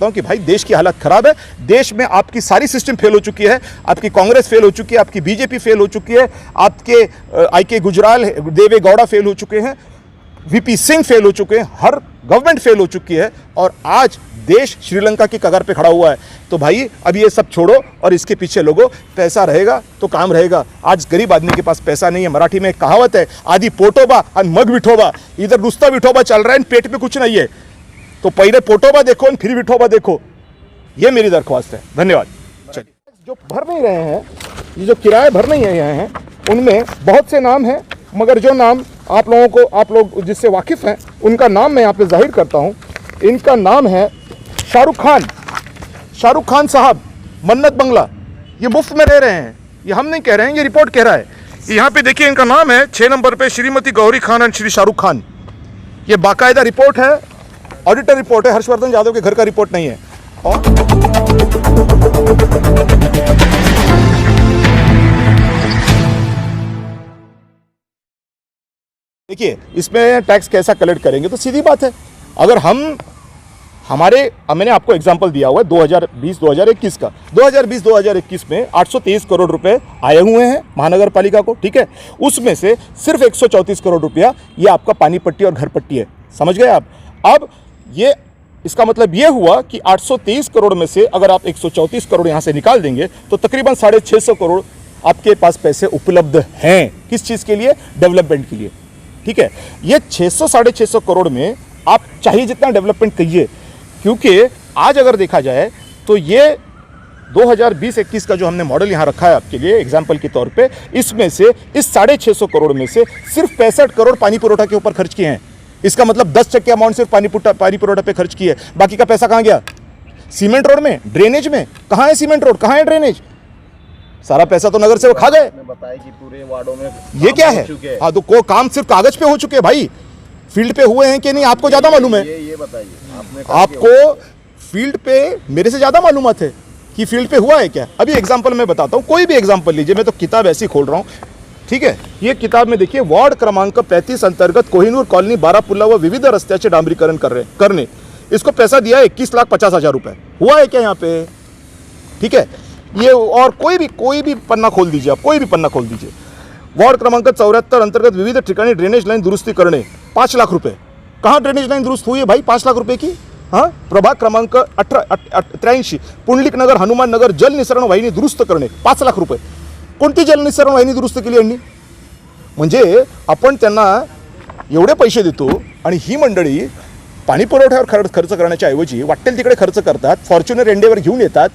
सकता हूं कि भाई देश की हालत खराब है, देश में आपकी सारी सिस्टम फेल हो चुकी है, आपकी कांग्रेस फेल हो चुकी है, आपकी बीजेपी फेल हो चुकी है, आपके IK गुजराल, देवे गौड़ा फेल हो चुके हैं, VP सिंह फेल हो चुके हैं, हर गवर्नमेंट फेल हो चुकी है और आज देश श्रीलंका की कगार पे खड़ा हुआ है। तो भाई अब ये सब छोड़ो और इसके पीछे लोगों पैसा रहेगा तो काम रहेगा। आज गरीब आदमी के पास पैसा नहीं है। मराठी में एक कहावत है, आदि पोटोबा और मग विठोबा। इधर रुस्ता विठोबा चल रहा है, पेट पे कुछ नहीं है, तो पहले पोटोबा देखो और फिर विठोबा देखो। ये मेरी दरख्वास्त है। धन्यवाद। चलिए, जो भर नहीं रहे हैं, ये जो किराए भर नहीं रहे हैं, उनमें बहुत से नाम हैं, मगर जो नाम आप लोग जिससे वाकिफ़ हैं उनका नाम मैं यहाँ पे जाहिर करता हूँ। इनका नाम है शाहरुख खान साहब, मन्नत बंगला। ये मुफ्त में रह रहे हैं, ये हम नहीं कह रहे हैं, ये रिपोर्ट कह रहा है। यहाँ पे देखिए इनका नाम है 6 नंबर पे श्रीमती गौरी खान एंड श्री शाहरुख खान। ये बाकायदा रिपोर्ट है, ऑडिटर रिपोर्ट है, हर्षवर्धन यादव के घर का रिपोर्ट नहीं है। और देखिए इसमें टैक्स कैसा कलेक्ट करेंगे, तो सीधी बात है, अगर मैंने आपको एग्जांपल दिया हुआ है 2020-2021 का। 2020-2021 में 823 करोड़ रुपए आए हुए हैं महानगर पालिका को, ठीक है। उसमें से सिर्फ 134 करोड़ रुपया ये आपका पानी पट्टी और घर पट्टी है, समझ गए आप। अब ये इसका मतलब ये हुआ कि 823 करोड़ में से अगर आप 134 करोड़ यहाँ से निकाल देंगे तो तकरीबन 650 करोड़ आपके पास पैसे उपलब्ध हैं। किस चीज़ के लिए? डेवलपमेंट के लिए, ठीक है। ये 600-650 करोड़ में आप चाहिए जितना डेवलपमेंट करिए, क्योंकि आज अगर देखा जाए तो ये 2020-21 का जो हमने मॉडल यहाँ रखा है आपके लिए एग्जाम्पल के तौर पे, इसमें से इस 650 करोड़ में से सिर्फ 65 करोड़ पानी पुरोठा के ऊपर खर्च किए हैं। इसका मतलब 10% अमाउंट सिर्फ पानी पुरोठा पे खर्च किए। बाकी का पैसा कहाँ गया? सीमेंट रोड में, ड्रेनेज में। कहाँ है सीमेंट रोड, कहाँ है ड्रेनेज? सारा पैसा तो नगर से वो खा गए। बताया कि पूरे वार्डों में ये क्या है? हाँ, तो को काम सिर्फ कागज पे हो चुके हैं भाई, फील्ड पे हुए हैं कि नहीं आपको ज्यादा मालूम है। ये बताइए आपको फील्ड पे मेरे से ज्यादा मालूमात है कि फील्ड पे हुआ है क्या। अभी एग्जांपल मैं बताता हूँ, कोई भी एग्जांपल लीजिए, मैं तो किताब ऐसी खोल रहा हूँ, ठीक है। ये किताब में देखिए, वार्ड क्रमांक 35 अंतर्गत कोहिनूर कॉलोनी बारापुल्ला व विविध रस्त्याचे डांबरीकरण करने, इसको पैसा दिया 21,50,000 रुपए। हुआ है क्या यहाँ पे? ठीक है। ये और कोई भी पन्ना खोल दीजिए, आप कोई भी पन्ना खोल दीजिए। वार्ड क्रमांक 74 अंतर्गत विविध ठिकाणी ड्रेनेज लाइन दुरुस्ती करणे, 5 लाख रुपए। कहाँ ड्रेनेज लाइन दुरुस्त हुई है भाई 5 लाख रुपए की? हाँ, प्रभाग क्रमांक 83 पुंडलिक नगर हनुमान नगर जल निसरण वाहिनी दुरुस्त करणे, 5 लाख रुपये। कोणती जल निसरण वाहिनी दुरुस्त केली यांनी? म्हणजे आपण त्यांना एवढे पैसे देतो आणि ही मंडळी पाणी पुरवठ्यावर खर्च करण्याच्या ऐवजी वाटेल तिकडे खर्च करतात, फॉर्च्युनर एंडेवर घेऊन येतात।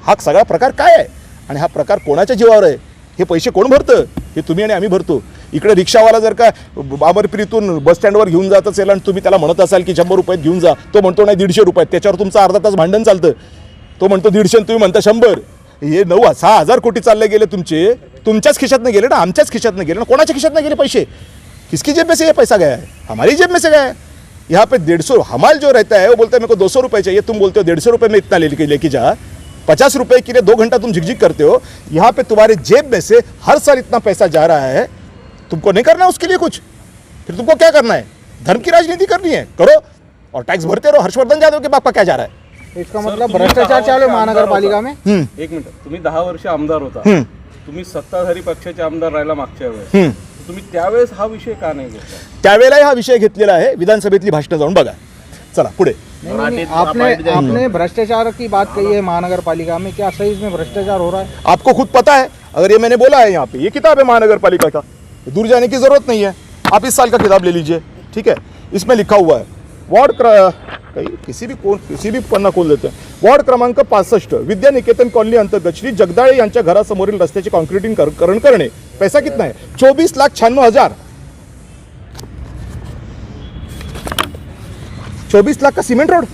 हा सगळा प्रकार काय आहे आणि हा प्रकार कोणाच्या जीवावर आहे? हे पैसे कोण भरतं? हे तुम्ही आणि आम्ही भरतो। इकडे रिक्षावाला जर का बाबरपिरीतून बस स्टँडवर घेऊन जात असेल आणि तुम्ही त्याला म्हणत असाल की 100 रुपयात घेऊन जा, तो म्हणतो नाही 150 रुपयात, त्याच्यावर तुमचं अर्धा तास भांडण चालतं। तो म्हणतो 150 तुम्ही म्हणता 100। हे 9,000 कोटी चालले गेले तुमचे, तुमच्याच खिशातनं गेले ना, आमच्याच खिशातनं गेले ना। कोणाच्या खिशातनं गेले पैसे? किसकी जेब में से ये पैसा गया है? हमारी जेब में से गया है। यहाँ पे 150 हमाल जो रहता है वो बोलता है मेरे को 200 रुपये चाहिए, तुम बोलते हो 150 रुपये में इतना लेके जा। 50 रुपए के लिए 2 घंटा तुम झिकझिक करते हो। यहाँ पे तुम्हारे जेब में से हर साल इतना पैसा जा रहा है, तुमको नहीं करना उसके लिए कुछ? फिर तुमको क्या करना है? धर्म की राजनीति करनी है, करो और टैक्स भरते रहो। हर्षवर्धन यादव के बाप का क्या जा रहा है? इसका मतलब भ्रष्टाचार चालू आहे महानगरपालिका में। एक मिनिट, तुम्ही 10 वर्ष आमदार होता, तुम्ही सत्ताधारी पक्षाचे आमदार राहिला मागच्या वेळेस, तुम्ही त्यावेळेस हा विषय का नाही घेतला? त्यावेळेला हा विषय घेतलेला आहे, विधानसभेतली भाषणं जाऊन बघा। चला पुढे। नहीं, आपने भ्रष्टाचार की बात कही है महानगरपालिका में, क्या सही इसमें भ्रष्टाचार हो रहा है? आपको खुद पता है, अगर ये मैंने बोला है यहाँ पे, ये किताब है महानगरपालिका का, दूर जाने की जरूरत नहीं है। आप इस साल का किताब ले लीजिए, ठीक है। इसमें लिखा हुआ है किसी भी पन्ना खोल देते हैं। वार्ड क्रमांक 65 विद्या निकेतन कॉलनी अंतर्गत श्री जगदाळे यांच्या घरासमोरील रस्त्याचे कॉन्क्रीटीकरण करणे, पैसा कितना है? 24,96,000। 24 लाख का सीमेंट रोड,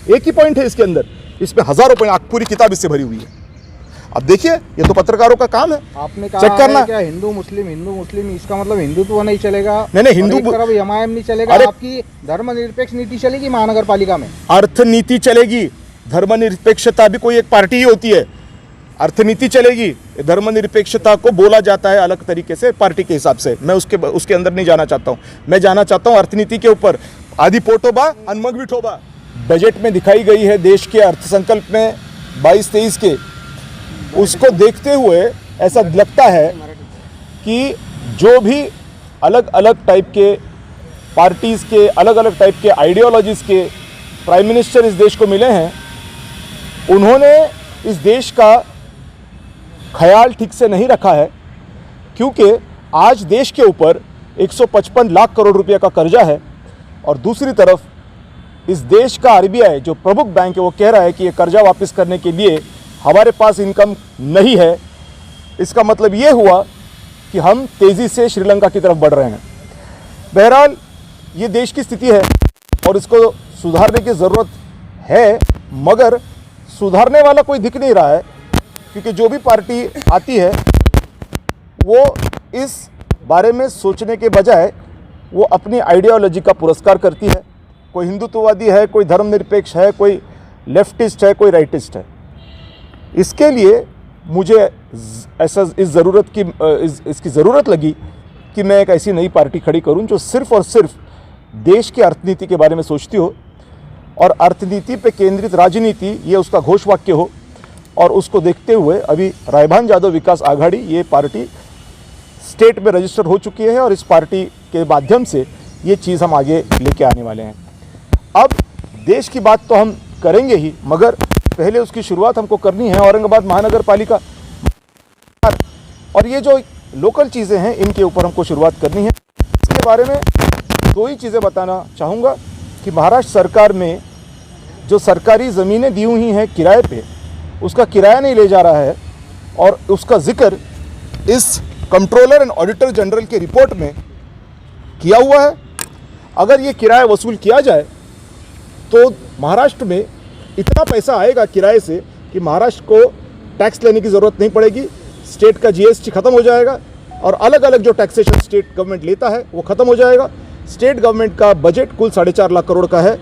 एक ही पॉइंट है इसके अंदर, इसमें हजारों पॉइंट, पूरी किताब इससे भरी हुई है। अब देखिए, ये तो पत्रकारों का काम है, आपने कहा चेक करना। क्या हिंदू मुस्लिम, इसका मतलब हिंदुत्व नहीं चलेगा? नहीं, हिंदू एमआईएम नहीं चलेगा, आपकी धर्मनिरपेक्ष नीति चलेगी महानगरपालिका में? अर्थनीति चलेगी, धर्मनिरपेक्षता भी कोई एक पार्टी ही होती है। अर्थनीति चलेगी, धर्मनिरपेक्षता को बोला जाता है अलग तरीके से पार्टी के हिसाब से। मैं उसके अंदर नहीं जाना चाहता हूँ, मैं जाना चाहता हूँ अर्थनीति के ऊपर। आदि पोटोबा और मग विठोबा, बजट में दिखाई गई है देश के अर्थसंकल्प में 22-23 के, उसको देखते हुए ऐसा लगता है कि जो भी अलग अलग टाइप के पार्टीज़ के, अलग अलग टाइप के आइडियोलॉजीज़ के प्राइम मिनिस्टर इस देश को मिले हैं, उन्होंने इस देश का ख्याल ठीक से नहीं रखा है, क्योंकि आज देश के ऊपर 155 लाख करोड़ रुपए का कर्जा है और दूसरी तरफ इस देश का आरबीआई जो प्रमुख बैंक है वो कह रहा है कि ये कर्जा वापस करने के लिए हमारे पास इनकम नहीं है। इसका मतलब ये हुआ कि हम तेज़ी से श्रीलंका की तरफ बढ़ रहे हैं। बहरहाल ये देश की स्थिति है और इसको सुधारने की ज़रूरत है, मगर सुधारने वाला कोई दिख नहीं रहा है, क्योंकि जो भी पार्टी आती है वो इस बारे में सोचने के बजाय वो अपनी आइडियोलॉजी का पुरस्कार करती है। कोई हिंदुत्ववादी है, कोई धर्मनिरपेक्ष है, कोई लेफ्टिस्ट है, कोई राइटिस्ट है। इसके लिए मुझे ऐसा इसकी ज़रूरत लगी कि मैं एक ऐसी नई पार्टी खड़ी करूं जो सिर्फ़ और सिर्फ देश की अर्थनीति के बारे में सोचती हो और अर्थनीति पे केंद्रित राजनीति ये उसका घोषवाक्य हो। और उसको देखते हुए अभी रायभान जादव विकास आघाड़ी ये पार्टी स्टेट में रजिस्टर हो चुकी है और इस पार्टी के माध्यम से ये चीज़ हम आगे लेके आने वाले हैं। अब देश की बात तो हम करेंगे ही, मगर पहले उसकी शुरुआत हमको करनी है औरंगाबाद महानगर पालिका और ये जो लोकल चीज़ें हैं इनके ऊपर हमको शुरुआत करनी है। इसके बारे में दो ही चीज़ें बताना चाहूँगा कि महाराष्ट्र सरकार में जो सरकारी ज़मीनें दी हुई हैं किराए पे, उसका किराया नहीं ले जा रहा है और उसका जिक्र इस कंट्रोलर एंड ऑडिटर जनरल के रिपोर्ट में किया हुआ है। अगर ये किराया वसूल किया जाए तो महाराष्ट्र में इतना पैसा आएगा किराए से कि महाराष्ट्र को टैक्स लेने की ज़रूरत नहीं पड़ेगी, स्टेट का जीएसटी ख़त्म हो जाएगा और अलग अलग जो टैक्सेशन स्टेट गवर्नमेंट लेता है वो ख़त्म हो जाएगा। स्टेट गवर्नमेंट का बजट कुल 4.5 लाख करोड़ का है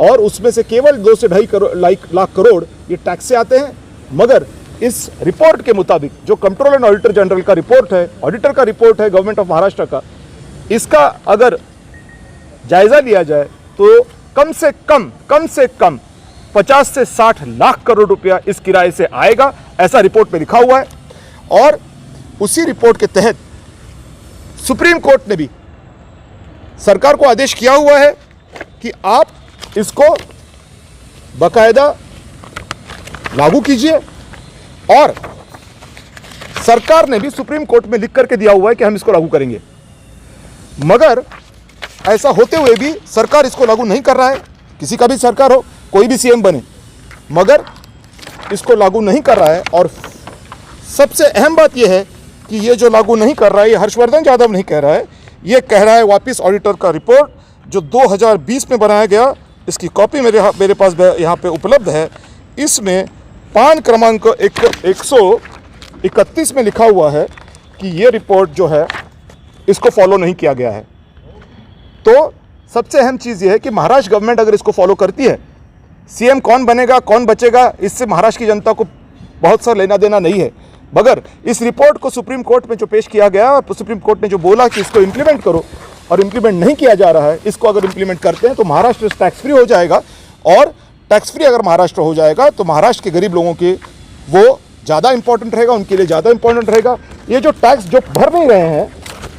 और उसमें से केवल 2 से 2.5 लाख करोड़ ये टैक्स से आते हैं। मगर इस रिपोर्ट के मुताबिक जो कंट्रोलर एंड ऑडिटर जनरल का रिपोर्ट है, ऑडिटर का रिपोर्ट है गवर्नमेंट ऑफ महाराष्ट्र का, इसका अगर जायज़ा लिया जाए तो कम से कम 50 से 60 लाख करोड़ रुपया इस किराए से आएगा, ऐसा रिपोर्ट में लिखा हुआ है। और उसी रिपोर्ट के तहत सुप्रीम कोर्ट ने भी सरकार को आदेश किया हुआ है कि आप इसको बाकायदा लागू कीजिए और सरकार ने भी सुप्रीम कोर्ट में लिख करके दिया हुआ है कि हम इसको लागू करेंगे। मगर ऐसा होते हुए भी सरकार इसको लागू नहीं कर रहा है। किसी का भी सरकार हो, कोई भी सीएम बने, मगर इसको लागू नहीं कर रहा है। और सबसे अहम बात यह है कि ये जो लागू नहीं कर रहा है ये हर्षवर्धन यादव नहीं कह रहा है, ये कह रहा है वापस ऑडिटर का रिपोर्ट जो 2020 में बनाया गया, इसकी कॉपी मेरे पास यहाँ पे उपलब्ध है। इसमें पान क्रमांक 131 में लिखा हुआ है कि ये रिपोर्ट जो है इसको फॉलो नहीं किया गया है। तो सबसे अहम चीज़ ये है कि महाराष्ट्र गवर्नमेंट अगर इसको फॉलो करती है, सीएम कौन बनेगा कौन बचेगा इससे महाराष्ट्र की जनता को बहुत सा लेना देना नहीं है। मगर इस रिपोर्ट को सुप्रीम कोर्ट में जो पेश किया गया और सुप्रीम कोर्ट ने जो बोला कि इसको इम्प्लीमेंट करो और इम्प्लीमेंट नहीं किया जा रहा है, इसको अगर इम्प्लीमेंट करते हैं तो महाराष्ट्र टैक्स फ्री हो जाएगा। और टैक्स फ्री अगर महाराष्ट्र हो जाएगा तो महाराष्ट्र के गरीब लोगों के वो ज़्यादा इंपॉर्टेंट रहेगा, उनके लिए ज़्यादा इंपॉर्टेंट रहेगा। ये जो टैक्स जो भर नहीं रहे हैं,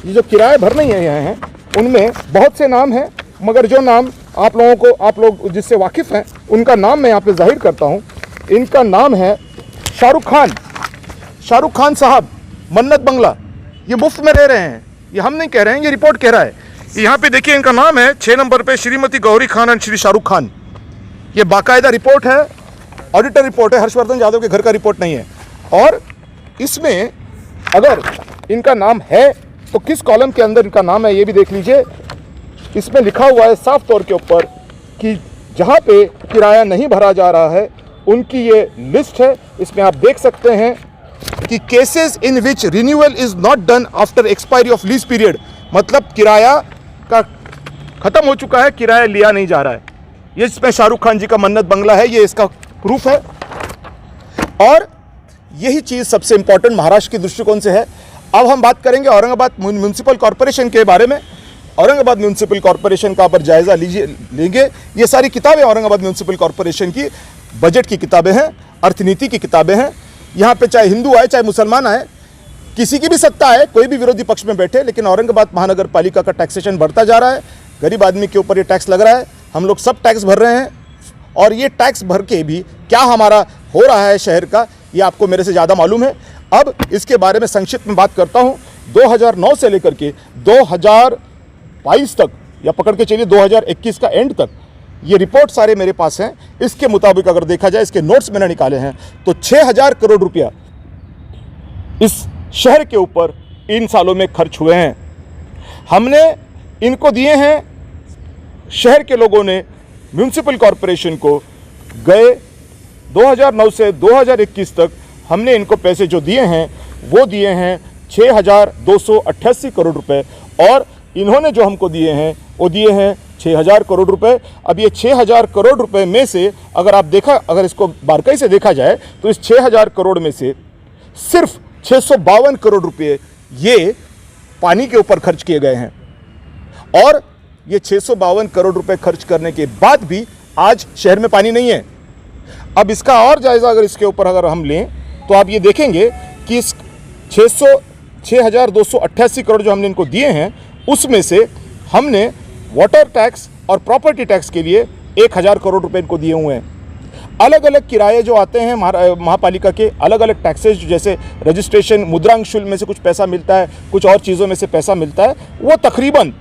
ये जो किराए भर नहीं रहे हैं, उनमें बहुत से नाम हैं, मगर जो नाम आप लोग जिससे वाकिफ़ हैं उनका नाम मैं यहाँ पे जाहिर करता हूँ। इनका नाम है शाहरुख खान साहब, मन्नत बंगला। ये मुफ्त में रह रहे हैं, ये हम नहीं कह रहे हैं, ये रिपोर्ट कह रहा है। यहाँ पे देखिए इनका नाम है 6 नंबर पे श्रीमती गौरी खान एंड श्री शाहरुख खान। ये बाकायदा रिपोर्ट है, ऑडिटर रिपोर्ट है, हर्षवर्धन यादव के घर का रिपोर्ट नहीं है। और इसमें अगर इनका नाम है तो किस कॉलम के अंदर इनका नाम है ये भी देख लीजिए। इसमें लिखा हुआ है साफ तौर के ऊपर कि जहाँ पे किराया नहीं भरा जा रहा है उनकी ये लिस्ट है। इसमें आप देख सकते हैं कि cases in which renewal is not done after expiry of lease period, मतलब किराया का खत्म हो चुका है, किराया लिया नहीं जा रहा है। ये इसमें शाहरुख खान जी का मन्नत बंगला है, ये इसका प्रूफ है। और यही चीज़ सबसे इंपॉर्टेंट महाराष्ट्र के दृष्टिकोण से है। अब हम बात करेंगे औरंगाबाद म्यूनिसिपल कॉरपोरेशन के बारे में। औरंगाबाद म्यूनिसिपल कॉरपोरेशन का पर जायजा लेंगे, ये सारी किताबें औरंगाबाद म्यूनिसिपल कॉरपोरेशन की बजट की किताबें हैं, अर्थनीति की किताबें हैं। यहाँ पे चाहे हिंदू आए चाहे मुसलमान आए, किसी की भी सत्ता है, कोई भी विरोधी पक्ष में बैठे, लेकिन औरंगाबाद महानगर पालिका का टैक्सेशन बढ़ता जा रहा है। गरीब आदमी के ऊपर ये टैक्स लग रहा है, हम लोग सब टैक्स भर रहे हैं, और ये टैक्स भर के भी क्या हमारा हो रहा है शहर का, ये आपको मेरे से ज़्यादा मालूम है। अब इसके बारे में संक्षिप्त में बात करता हूँ। 2009 से लेकर के 2022 तक, या पकड़ के चलिए 2021 का एंड तक, ये रिपोर्ट सारे मेरे पास हैं। इसके मुताबिक अगर देखा जाए, इसके नोट्स मैंने निकाले हैं, तो 6,000 करोड़ रुपया इस शहर के ऊपर इन सालों में खर्च हुए हैं। हमने इनको दिए हैं, शहर के लोगों ने म्यूनिसिपल कॉरपोरेशन को गए 2009 से 2021 तक हमने इनको पैसे जो दिए हैं वो दिए हैं 6,288 करोड़ रुपए, और इन्होंने जो हमको दिए हैं वो दिए हैं 6,000 करोड़ रुपए। अब ये 6,000 करोड़ रुपए में से अगर इसको बारीकी से देखा जाए तो इस 6,000 करोड़ में से सिर्फ 652 करोड़ रुपए ये पानी के ऊपर खर्च किए गए हैं, और ये 652 करोड़ रुपए खर्च करने के बाद भी आज शहर में पानी नहीं है। अब इसका और जायज़ा अगर इसके ऊपर अगर हम लें तो आप ये देखेंगे कि इस 6,288 करोड़ जो हमने इनको दिए हैं, उसमें से हमने वाटर टैक्स और प्रॉपर्टी टैक्स के लिए 1,000 करोड़ रुपए इनको दिए हुए हैं। अलग अलग किराए जो आते हैं महापालिका के, अलग अलग टैक्सेस, जैसे रजिस्ट्रेशन, मुद्रांक शुल्क में से कुछ पैसा मिलता है, कुछ और चीज़ों में से पैसा मिलता है, वो तकरीबन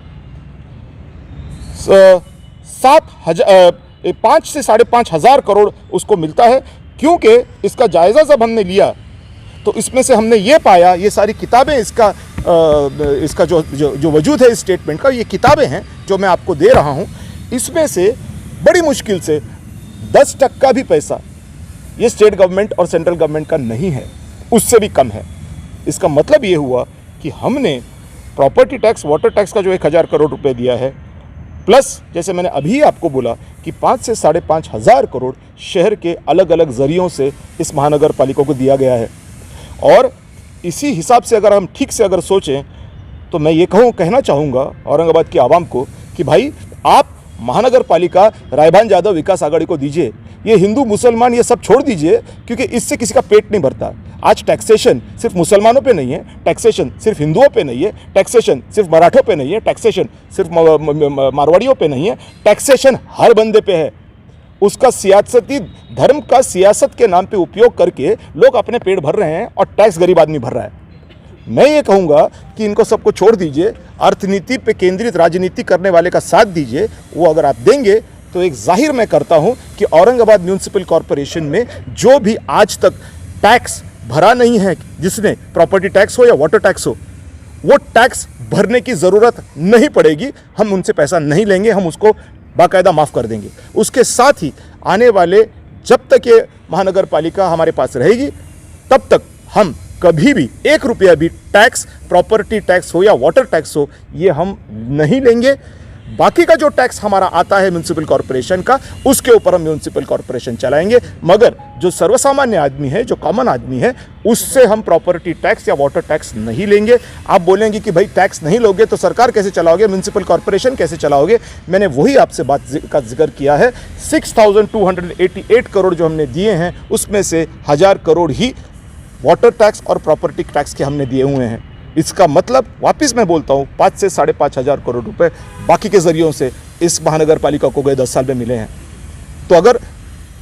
5 से 5,500 करोड़ उसको मिलता है। क्योंकि इसका जायज़ा जब हमने लिया तो इसमें से हमने ये पाया, ये सारी किताबें इसका जो वजूद है इस स्टेटमेंट का, ये किताबें हैं जो मैं आपको दे रहा हूँ, इसमें से बड़ी मुश्किल से 10% भी पैसा ये स्टेट गवर्नमेंट और सेंट्रल गवर्नमेंट का नहीं है, उससे भी कम है। इसका मतलब ये हुआ कि हमने प्रॉपर्टी टैक्स, वाटर टैक्स का जो 1,000 करोड़ रुपए दिया है, प्लस जैसे मैंने अभी आपको बोला कि 5 से 5,500 करोड़ शहर के अलग अलग जरियों से इस महानगर पालिका को दिया गया है। और इसी हिसाब से अगर हम ठीक से अगर सोचें तो मैं ये कहना चाहूँगा औरंगाबाद की आवाम को कि भाई, आप महानगर पालिका रायभान यादव विकास आघाड़ी को दीजिए। ये हिंदू मुसलमान ये सब छोड़ दीजिए, क्योंकि इससे किसी का पेट नहीं भरता। आज टैक्सेशन सिर्फ मुसलमानों पे नहीं है, टैक्सेशन सिर्फ हिंदुओं पे नहीं है, टैक्सेशन सिर्फ मराठों पे नहीं है, टैक्सेशन सिर्फ मारवाड़ियों पे नहीं है, टैक्सेशन हर बंदे पे है। उसका सियासती धर्म का सियासत के नाम पे उपयोग करके लोग अपने पेट भर रहे हैं और टैक्स गरीब आदमी भर रहा है। मैं ये कहूँगा कि इनको सबको छोड़ दीजिए, अर्थनीति पे केंद्रित राजनीति करने वाले का साथ दीजिए। वो अगर आप देंगे तो एक जाहिर मैं करता हूँ कि औरंगाबाद म्यूनिसिपल कॉरपोरेशन में जो भी आज तक टैक्स भरा नहीं है, जिसने प्रॉपर्टी टैक्स हो या वाटर टैक्स हो, वो टैक्स भरने की ज़रूरत नहीं पड़ेगी। हम उनसे पैसा नहीं लेंगे, हम उसको बाकायदा माफ़ कर देंगे। उसके साथ ही आने वाले जब तक ये महानगर पालिका हमारे पास रहेगी, तब तक हम कभी भी 1 रुपया भी टैक्स, प्रॉपर्टी टैक्स हो या वाटर टैक्स हो, ये हम नहीं लेंगे। बाकी का जो टैक्स हमारा आता है म्यूनिसिपल कॉरपोरेशन का, उसके ऊपर हम म्यूनिसिपल कॉरपोरेशन चलाएंगे। मगर जो सर्वसामान्य आदमी है, जो कॉमन आदमी है, उससे हम प्रॉपर्टी टैक्स या वाटर टैक्स नहीं लेंगे। आप बोलेंगे कि भाई टैक्स नहीं लोगे तो सरकार कैसे चलाओगे, म्यूनिसिपल कॉरपोरेशन कैसे चलाओगे? मैंने वही आपसे बात का जिक्र किया है। 6,288 करोड़ जो हमने दिए हैं, उसमें से 1,000 करोड़ ही वाटर टैक्स और प्रॉपर्टी टैक्स के हमने दिए हुए हैं। इसका मतलब वापस मैं बोलता हूँ, 5 से 5,500 करोड़ रुपए बाकी के जरियों से इस महानगर पालिका को गए 10 साल में मिले हैं। तो अगर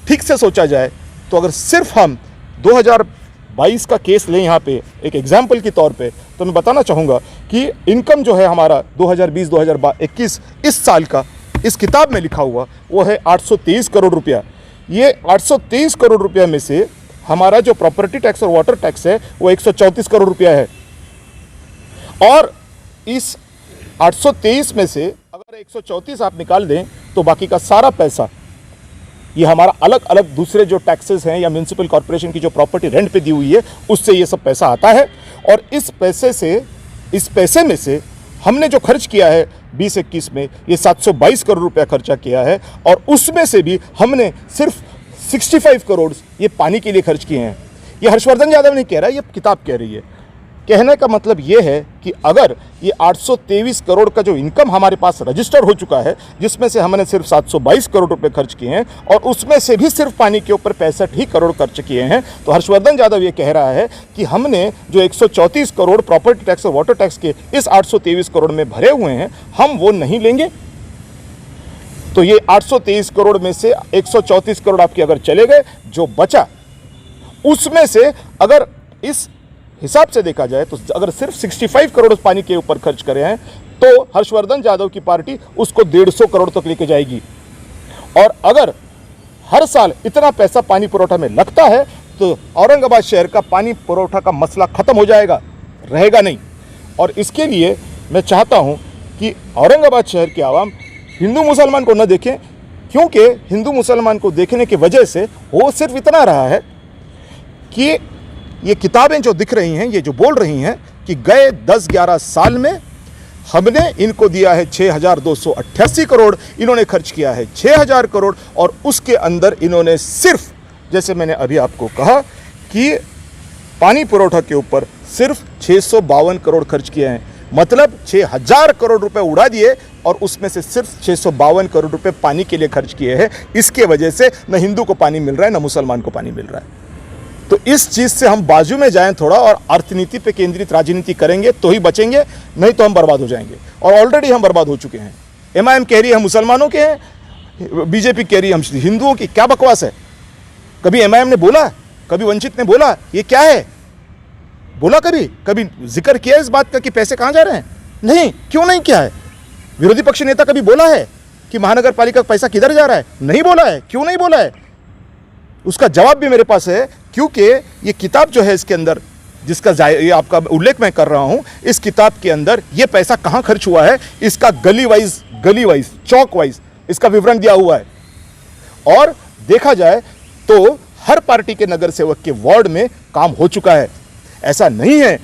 ठीक से सोचा जाए तो अगर सिर्फ हम 2022 का केस लें यहाँ पे एक एग्जाम्पल के तौर पे, तो मैं बताना चाहूँगा कि इनकम जो है हमारा 2020-2021 इस साल का, इस किताब में लिखा हुआ वो है 823 करोड़ रुपया। ये 823 करोड़ रुपया में से हमारा जो प्रॉपर्टी टैक्स और वाटर टैक्स है वो 134 करोड़ रुपया है। और इस 823 में से अगर 134 आप निकाल दें तो बाकी का सारा पैसा ये हमारा अलग अलग दूसरे जो टैक्सेस हैं या म्यूनिसिपल कॉरपोरेशन की जो प्रॉपर्टी रेंट पे दी हुई है, उससे ये सब पैसा आता है। और इस पैसे में से हमने जो खर्च किया है 2021 में, ये 722 करोड़ रुपया खर्चा किया है। और उसमें से भी हमने सिर्फ 65 करोड़ ये पानी के लिए खर्च किए हैं। ये हर्षवर्धन यादव नहीं कह रहा है, ये किताब कह रही है कहने का मतलब ये है कि अगर ये 823 करोड़ का जो इनकम हमारे पास रजिस्टर हो चुका है, जिसमें से हमने सिर्फ 722 करोड़ रुपए खर्च किए हैं और उसमें से भी सिर्फ पानी के ऊपर 65 ही करोड़ खर्च किए हैं, तो हर्षवर्धन यादव ये कह रहा है कि हमने जो 134 करोड़ प्रॉपर्टी टैक्स और वाटर टैक्स के इस 823 करोड़ में भरे हुए हैं, हम वो नहीं लेंगे। तो ये 823 करोड़ में से 134 करोड़ आपके अगर चले गए, जो बचा उसमें से अगर इस हिसाब से देखा जाए तो अगर सिर्फ 65 करोड़ पानी के ऊपर खर्च करे हैं तो हर्षवर्धन यादव की पार्टी उसको 150 करोड़ तक लेके जाएगी। और अगर हर साल इतना पैसा पानी पुरोठा में लगता है तो औरंगाबाद शहर का पानी पुरोठा का मसला खत्म हो जाएगा, रहेगा नहीं। और इसके लिए मैं चाहता हूं कि औरंगाबाद शहर के आवाम हिंदू मुसलमान को न देखें, क्योंकि हिंदू मुसलमान को देखने की वजह से वो सिर्फ इतना रहा है कि ये किताबें जो दिख रही हैं, ये जो बोल रही हैं कि गए 10-11 साल में हमने इनको दिया है 6,288 करोड़, इन्होंने खर्च किया है 6,000 करोड़ और उसके अंदर इन्होंने सिर्फ, जैसे मैंने अभी आपको कहा कि पानी पुरोठा के ऊपर सिर्फ 652 करोड़ खर्च किए हैं, मतलब 6,000 करोड़ रुपए उड़ा दिए और उसमें से सिर्फ 652 करोड़ रुपए पानी के लिए खर्च किए हैं। इसके वजह से न हिंदू को पानी मिल रहा है, न मुसलमान को पानी मिल रहा है। तो इस चीज़ से हम बाजू में जाएं थोड़ा और अर्थनीति पे केंद्रित राजनीति करेंगे तो ही बचेंगे, नहीं तो हम बर्बाद हो जाएंगे। और ऑलरेडी हम बर्बाद हो चुके हैं। MIM कह रही है हम मुसलमानों के हैं, बीजेपी कह रही है हम हिंदुओं की। क्या बकवास है? कभी MIM ने बोला, कभी वंचित ने बोला ये क्या है? बोला कभी जिक्र किया इस बात का कि पैसे कहाँ जा रहे हैं? नहीं, क्यों नहीं किया है? विरोधी पक्ष नेता कभी बोला है कि महानगर पालिका का पैसा किधर जा रहा है? नहीं बोला है। क्यों नहीं बोला है? उसका जवाब भी मेरे पास है, क्योंकि ये किताब जो है इसके अंदर जिसका ये आपका उल्लेख मैं कर रहा हूं, इस किताब के अंदर ये पैसा कहां खर्च हुआ है इसका गली वाइज चौक वाइज इसका विवरण दिया हुआ है। और देखा जाए तो हर पार्टी के नगर सेवक के वार्ड में काम हो चुका है। ऐसा नहीं है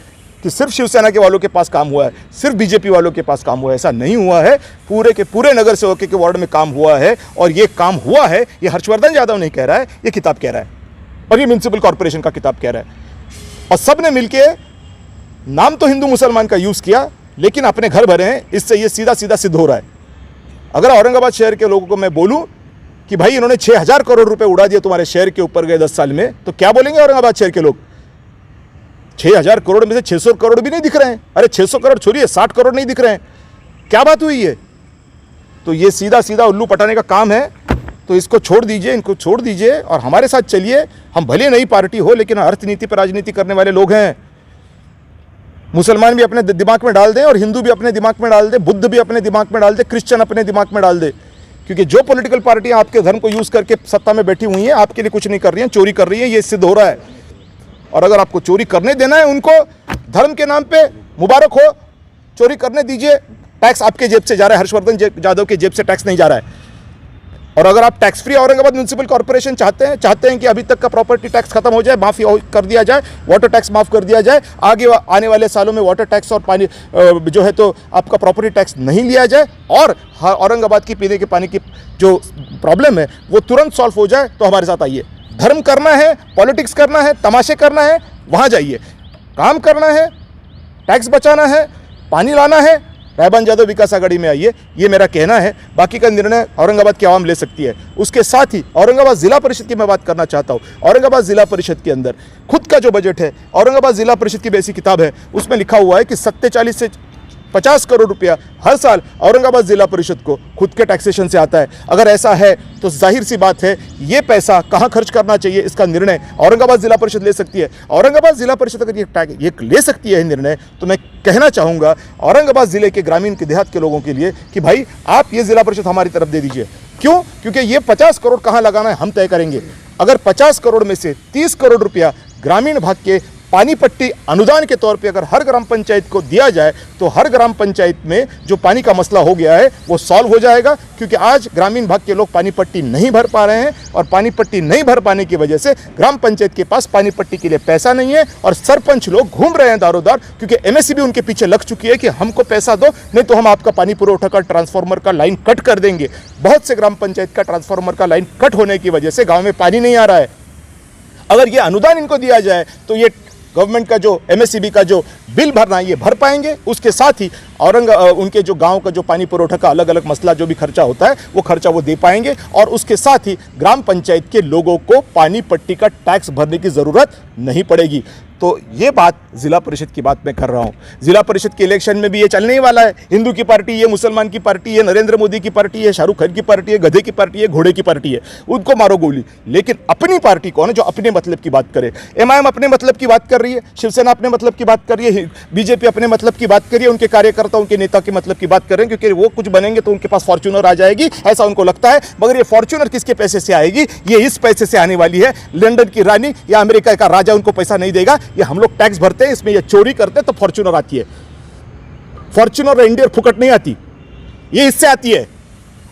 कि सिर्फ शिवसेना के वालों के पास काम हुआ है, सिर्फ बीजेपी वालों के पास काम हुआ है, ऐसा नहीं हुआ है। पूरे के पूरे नगर सेवक के वार्ड में काम हुआ है। और ये काम हुआ है, ये हर्षवर्धन यादव नहीं कह रहा है, ये किताब कह रहा है और ये म्युनिसिपल कॉर्पोरेशन का किताब कह रहा है। और सब ने मिलके नाम तो हिंदू मुसलमान का यूज़ किया, लेकिन अपने घर भरे हैं। इससे ये सीधा सीधा सिद्ध हो रहा है। अगर औरंगाबाद शहर के लोगों को मैं बोलूं कि भाई इन्होंने 6,000 करोड़ रुपए उड़ा दिए तुम्हारे शहर के ऊपर गए 10 साल में, तो क्या बोलेंगे औरंगाबाद शहर के लोग? 6,000 करोड़ में से 600 करोड़ भी नहीं दिख रहे हैं। अरे 600 करोड़ छोड़िए, 60 करोड़ नहीं दिख रहे हैं। क्या बात हुई है? तो ये सीधा सीधा उल्लू पटाने का काम है। तो इसको छोड़ दीजिए, इनको छोड़ दीजिए और हमारे साथ चलिए। हम भले नई पार्टी हो, लेकिन अर्थनीति पर राजनीति करने वाले लोग हैं। मुसलमान भी अपने दिमाग में डाल दें और हिंदू भी अपने दिमाग में डाल दे, बुद्ध भी अपने दिमाग में डाल दे, क्रिश्चियन अपने दिमाग में डाल दे। क्योंकि जो पॉलिटिकल पार्टियां आपके धर्म को यूज करके सत्ता में बैठी हुई हैं, आपके लिए कुछ नहीं कर रही हैं, चोरी कर रही हैं, ये सिद्ध हो रहा है। और अगर आपको चोरी करने देना है उनको धर्म के नाम पे, मुबारक हो, चोरी करने दीजिए। टैक्स आपके जेब से जा रहा है, हर्षवर्धन यादव के जेब से टैक्स नहीं जा रहा है। और अगर आप tax free Aurangabad municipal corporation चाहते हैं कि अभी तक का प्रॉपर्टी टैक्स खत्म हो जाए, माफ़ी कर दिया जाए, वाटर टैक्स माफ़ कर दिया जाए, आगे आने वाले सालों में वाटर टैक्स और पानी जो है तो आपका प्रॉपर्टी टैक्स नहीं लिया जाए, और औरंगाबाद की पीने के पानी की जो प्रॉब्लम है वो तुरंत सॉल्व हो जाए, तो हमारे साथ आइए। धर्म करना है, पॉलिटिक्स करना है, तमाशे करना है, वहाँ जाइए। काम करना है, टैक्स बचाना है, पानी लाना है, रायबंद यादव विकास आघाड़ी में आइए। ये मेरा कहना है। बाकी का निर्णय औरंगाबाद की आवाम ले सकती है। उसके साथ ही औरंगाबाद जिला परिषद की मैं बात करना चाहता हूँ। औरंगाबाद जिला परिषद के अंदर खुद का जो बजट है, औरंगाबाद जिला परिषद की वैसी किताब है, उसमें लिखा हुआ है कि 47 से 50 करोड़ रुपया हर साल औरंगाबाद जिला परिषद को खुद के टैक्सेशन से आता है। अगर ऐसा है तो जाहिर सी बात है ये पैसा कहाँ खर्च करना चाहिए, इसका निर्णय औरंगाबाद जिला परिषद ले सकती है। औरंगाबाद जिला परिषद अगर ये ले सकती है निर्णय, तो मैं कहना चाहूँगा औरंगाबाद जिले के ग्रामीण के देहात के लोगों के लिए कि भाई आप ये जिला परिषद हमारी तरफ दे दीजिए। क्यों? क्योंकि ये 50 करोड़ कहाँ लगाना है हम तय करेंगे। अगर 50 करोड़ में से 30 करोड़ रुपया ग्रामीण भाग के पानी पट्टी अनुदान के तौर पे अगर हर ग्राम पंचायत को दिया जाए, तो हर ग्राम पंचायत में जो पानी का मसला हो गया है वो सॉल्व हो जाएगा। क्योंकि आज ग्रामीण भाग के लोग पानी पट्टी नहीं भर पा रहे हैं, और पानी पट्टी नहीं भर पाने की वजह से ग्राम पंचायत के पास पानी पट्टी के लिए पैसा नहीं है, और सरपंच लोग घूम रहे हैं दारोदार, क्योंकि MSCB उनके पीछे लग चुकी है कि हमको पैसा दो, नहीं तो हम आपका पानी पुरोठा का ट्रांसफार्मर का लाइन कट कर देंगे। बहुत से ग्राम पंचायत का ट्रांसफार्मर का लाइन कट होने की वजह से गाँव में पानी नहीं आ रहा है। अगर ये अनुदान इनको दिया जाए तो ये गवर्नमेंट का जो एमएससीबी का जो बिल भरना है ये भर पाएंगे। उसके साथ ही उनके जो गांव का जो पानी पुरोठा का अलग अलग मसला जो भी खर्चा होता है वो खर्चा वो दे पाएंगे। और उसके साथ ही ग्राम पंचायत के लोगों को पानी पट्टी का टैक्स भरने की ज़रूरत नहीं पड़ेगी। तो ये बात जिला परिषद की बात मैं कर रहा हूँ। जिला परिषद के इलेक्शन में भी ये चलने ही वाला है। हिंदू की पार्टी, ये मुसलमान की पार्टी है, नरेंद्र मोदी की पार्टी है, शाहरुख खान की पार्टी है, गधे की पार्टी है, घोड़े की पार्टी है, उनको मारो गोली। लेकिन अपनी पार्टी कौन है जो अपने मतलब की बात करे? एमआईएम अपने मतलब की बात कर रही है, शिवसेना अपने मतलब की बात कर रही है, बीजेपी अपने मतलब की बात कर रही है, उनके कार्यकर्ता उनके नेता के मतलब की बात कर रहे हैं, क्योंकि वो कुछ बनेंगे तो उनके पास फॉर्च्यूनर आ जाएगी, ऐसा उनको लगता है। मगर ये फॉर्च्यूनर किसके पैसे से आएगी? ये इस पैसे से आने वाली है। लंदन की रानी या अमेरिका का राजा उनको पैसा नहीं देगा। ये हम लोग टैक्स भरते हैं, इसमें ये चोरी करते हैं तो फॉर्च्यूनर आती है। फॉर्च्यूनर रेंडियर फुकट नहीं आती, ये इससे आती है।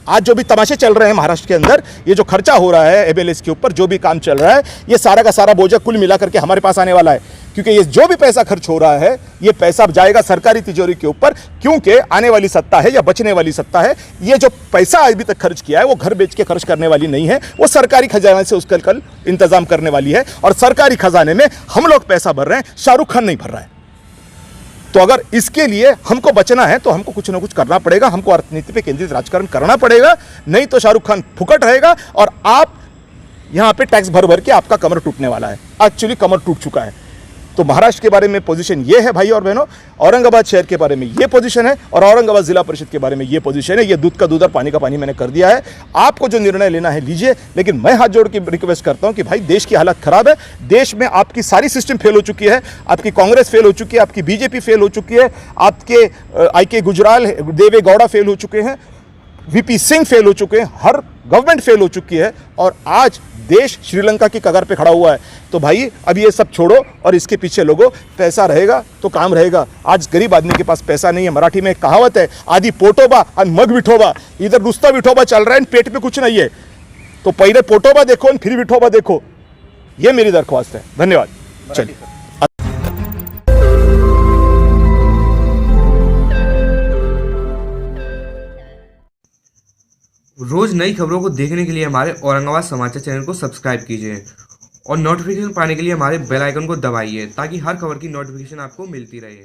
आज जो भी तमाशे चल रहे हैं महाराष्ट्र के अंदर, ये जो खर्चा हो रहा है एमएलएस के ऊपर, जो भी काम चल रहा है, ये सारा का सारा बोझा कुल मिला करके हमारे पास आने वाला है। क्योंकि ये जो भी पैसा खर्च हो रहा है, ये पैसा जाएगा सरकारी तिजोरी के ऊपर, क्योंकि आने वाली सत्ता है या बचने वाली सत्ता है, ये जो पैसा अभी तक खर्च किया है वो घर बेच के खर्च करने वाली नहीं है, वो सरकारी खजाने से उसका कल इंतजाम करने वाली है। और सरकारी खजाने में हम लोग पैसा भर रहे हैं, शाहरुख खान नहीं भर रहा है। तो अगर इसके लिए हमको बचना है तो हमको कुछ ना कुछ करना पड़ेगा, हमको अर्थनीति पे केंद्रित राजकारण करना पड़ेगा, नहीं तो शाहरुख खान फुकट रहेगा और आप यहां पे टैक्स भर भर के आपका कमर टूटने वाला है। एक्चुअली कमर टूट चुका है। तो महाराष्ट्र के बारे में पोजीशन ये है भाई और बहनों, औरंगाबाद शहर के बारे में ये पोजीशन है और औरंगाबाद जिला परिषद के बारे में ये पोजीशन है। ये दूध का दूध और पानी का पानी मैंने कर दिया है। आपको जो निर्णय लेना है लीजिए, लेकिन मैं हाथ जोड़ के रिक्वेस्ट करता हूं कि भाई देश की हालत खराब है। देश में आपकी सारी सिस्टम फेल हो चुकी है, आपकी कांग्रेस फेल हो चुकी है, आपकी बीजेपी फेल हो चुकी है, आपके आई.के. गुजराल, देवे गौड़ा फेल हो चुके हैं, वीपी सिंह फेल हो चुके हैं, हर गवर्नमेंट फेल हो चुकी है और आज देश श्रीलंका की कगार पे खड़ा हुआ है। तो भाई अब ये सब छोड़ो और इसके पीछे लोगों पैसा रहेगा तो काम रहेगा। आज गरीब आदमी के पास पैसा नहीं है। मराठी में एक कहावत है, आदि पोटोबा और मग विठोबा। इधर नुस्ता विठोबा चल रहा है, पेट में कुछ नहीं है। तो पहले पोटोबा देखो और फिर विठोबा देखो, ये मेरी दरख्वास्त है। धन्यवाद। चलिए। रोज नई खबरों को देखने के लिए हमारे औरंगाबाद समाचार चैनल को सब्सक्राइब कीजिए और नोटिफिकेशन पाने के लिए हमारे बेल आइकन को दबाइए ताकि हर खबर की नोटिफिकेशन आपको मिलती रहे।